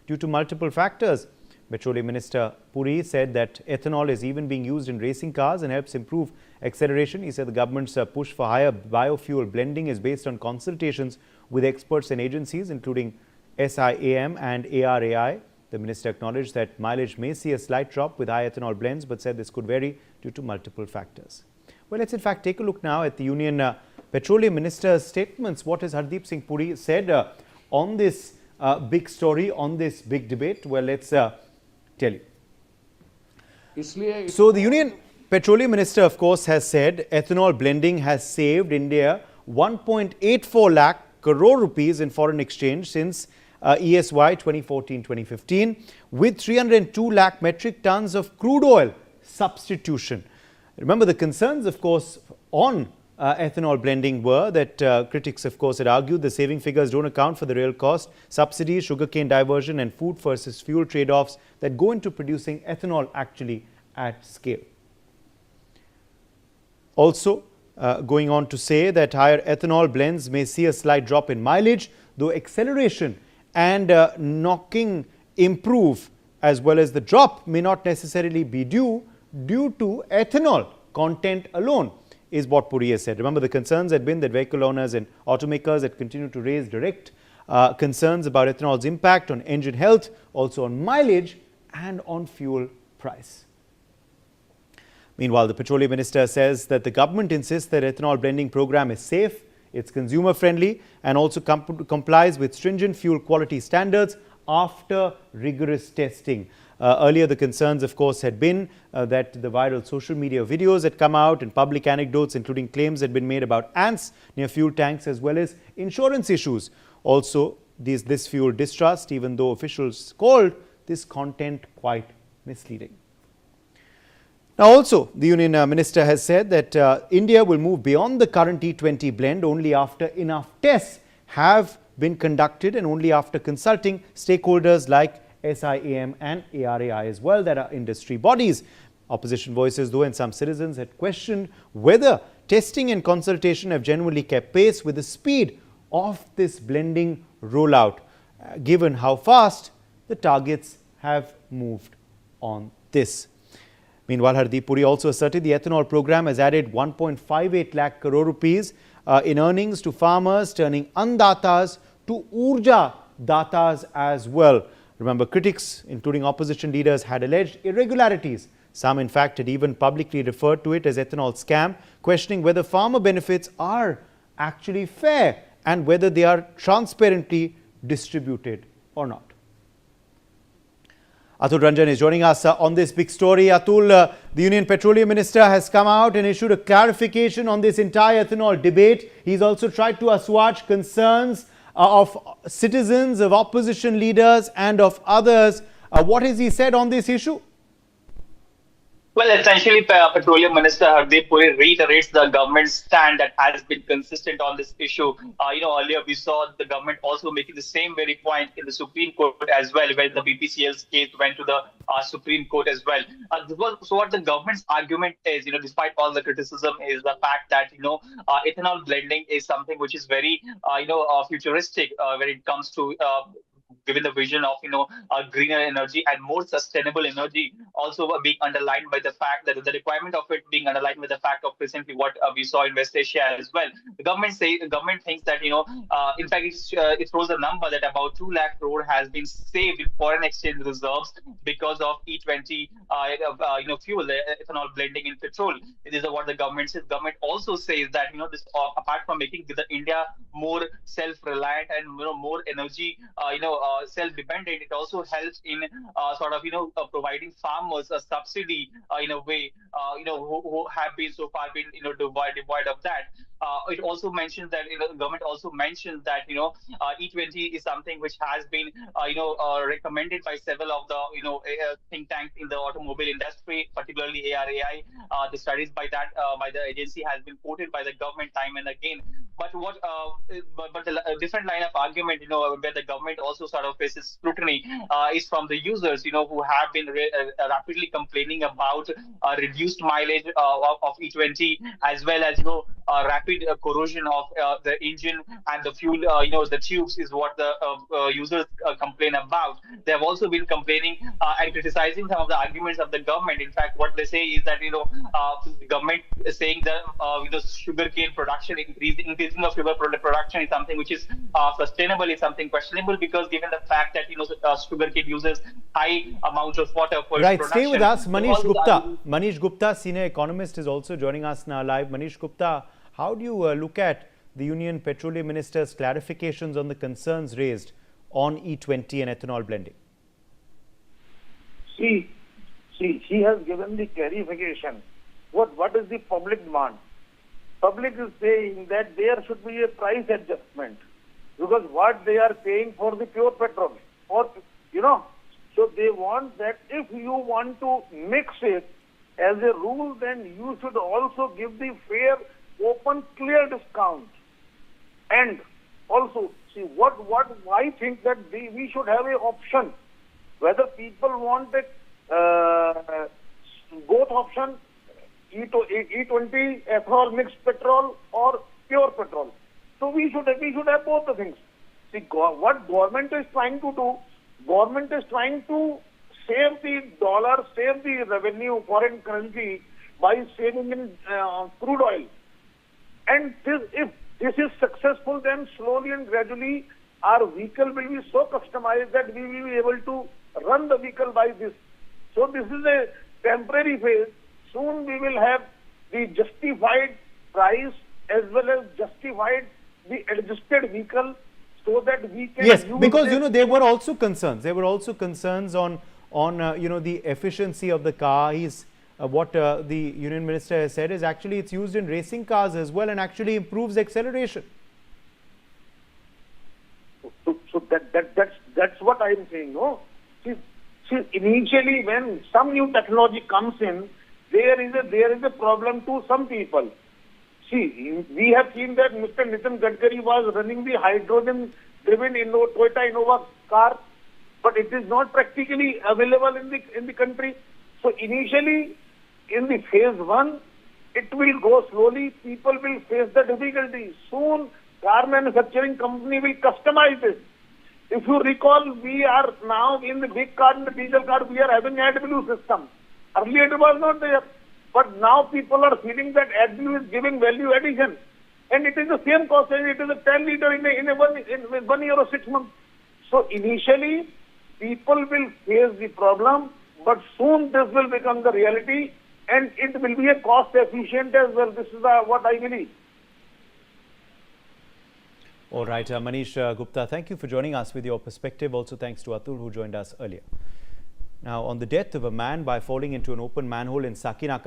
due to multiple factors. Petroleum Minister Puri said that ethanol is even being used in racing cars and helps improve acceleration. He said the government's push for higher biofuel blending is based on consultations with experts and agencies, including SIAM and ARAI. The minister acknowledged that mileage may see a slight drop with high ethanol blends, but said this could vary due to multiple factors. Well, let's in fact take a look now at the Union Petroleum Minister's statements. What has Hardeep Singh Puri said on this big story, on this big debate? Well, let's tell you. So the Union Petroleum Minister, of course, has said ethanol blending has saved India 1.84 lakh crore rupees in foreign exchange since ESY 2014-2015, with 302 lakh metric tons of crude oil substitution. Remember, the concerns, of course, on ethanol blending were that critics, of course, had argued the saving figures don't account for the real cost, subsidies, sugarcane diversion and food versus fuel trade-offs that go into producing ethanol actually at scale. Also, going on to say that higher ethanol blends may see a slight drop in mileage, though acceleration and knocking improve, as well as the drop may not necessarily be due to ethanol content alone, is what Puri has said. Remember, the concerns had been that vehicle owners and automakers had continued to raise direct concerns about ethanol's impact on engine health, also on mileage and on fuel price. Meanwhile, the Petroleum Minister says that the government insists that ethanol blending program is safe, it's consumer friendly and also complies with stringent fuel quality standards after rigorous testing. Earlier, the concerns, of course, had been that the viral social media videos had come out and public anecdotes, including claims had been made about ants near fuel tanks, as well as insurance issues. Also, this fuel distrust, even though officials called this content quite misleading. Now, also, the Union Minister has said that India will move beyond the current E20 blend only after enough tests have been conducted and only after consulting stakeholders like SIAM and ARAI as well, that are industry bodies. Opposition voices, though, and some citizens had questioned whether testing and consultation have genuinely kept pace with the speed of this blending rollout, given how fast the targets have moved on this. Meanwhile, Hardeep Puri also asserted the ethanol program has added 1.58 lakh crore rupees in earnings to farmers, turning andatas to urja datas as well. Remember, critics, including opposition leaders, had alleged irregularities. Some, in fact, had even publicly referred to it as ethanol scam, questioning whether farmer benefits are actually fair and whether they are transparently distributed or not. Atul Ranjan is joining us on this big story. Atul, the Union Petroleum Minister has come out and issued a clarification on this entire ethanol debate. He's also tried to assuage concerns of citizens, of opposition leaders and of others. What has he said on this issue? Well, essentially, Petroleum Minister Hardeep Puri reiterates the government's stand that has been consistent on this issue. Earlier we saw the government also making the same very point in the Supreme Court as well, where the BPCL's case went to the Supreme Court as well. So what the government's argument is, despite all the criticism, is the fact that, ethanol blending is something which is very, futuristic when it comes to given the vision of greener energy and more sustainable energy, also being underlined by the fact that the requirement of it being underlined with the fact of recently what we saw in West Asia as well. The government thinks that in fact it throws a number that about 2 lakh crore has been saved in foreign exchange reserves because of E20 fuel, ethanol blending in petrol. This is what the government says. Government also says that this apart from making the India more self-reliant and more energy self-dependent, it also helps in providing farmers a subsidy in a way who have been so far been devoid of that. It also mentions that government also mentions that E20 is something which has been recommended by several of the think tanks in the automobile industry, particularly ARAI. The studies by the agency has been quoted by the government time and again. But but the different line of argument, where the government also sort of faces scrutiny, is from the users, who have been rapidly complaining about reduced mileage of E20, as well as rapid corrosion of the engine and the fuel. The tubes is what the users complain about. They have also been complaining and criticizing some of the arguments of the government. In fact, what they say is that the government is saying that sugarcane production increasing of production is something which is sustainable, is something questionable, because given the fact that sugarcane uses high amounts of water for its Right, stay with production. us. So all Manish these Gupta. arguments. Manish Gupta, senior economist, is also joining us now live. Manish Gupta, how do you look at the Union Petroleum Minister's clarifications on the concerns raised on E20 and ethanol blending? See, he has given the clarification. What is the public demand? Public is saying that there should be a price adjustment, because what they are paying for the pure petrol, so they want that if you want to mix it as a rule, then you should also give the fair, open, clear discount. And also, see, I think that we should have an option, whether people want it, both option, E20 ethanol mixed petrol or pure petrol. So we should have both the things. See, what government is trying to do, government is trying to save the dollar, save the revenue, foreign currency, by saving in crude oil. And if this is successful, then slowly and gradually our vehicle will be so customized that we will be able to run the vehicle by this. So this is a temporary phase. Soon we will have the justified price as well as justified the adjusted vehicle, so that we can Yes, use because there were also concerns. There were also concerns on the efficiency of the car. What the Union Minister has said is actually it's used in racing cars as well and actually improves acceleration. So that's what I am saying. No, see, initially when some new technology comes in, there is a problem to some people. See, we have seen that Mr. Nitin Gadkari was running the hydrogen-driven Toyota Innova car, but it is not practically available in the country. So initially, in the phase one, it will go slowly. People will face the difficulties. Soon, car manufacturing company will customize this. If you recall, we are now in the big car, in the diesel car, we are having AdBlue system. Earlier it was not there. But now people are feeling that AdBlue is giving value addition. And it is the same cost, and it is a 10 liter in 1 year or 6 months. So initially, people will face the problem, but soon this will become the reality, and it will be a cost efficient as well. This is what I believe. All right, Manish Gupta, thank you for joining us with your perspective. Also, thanks to Atul, who joined us earlier. Now, on the death of a man by falling into an open manhole in Sakinaka,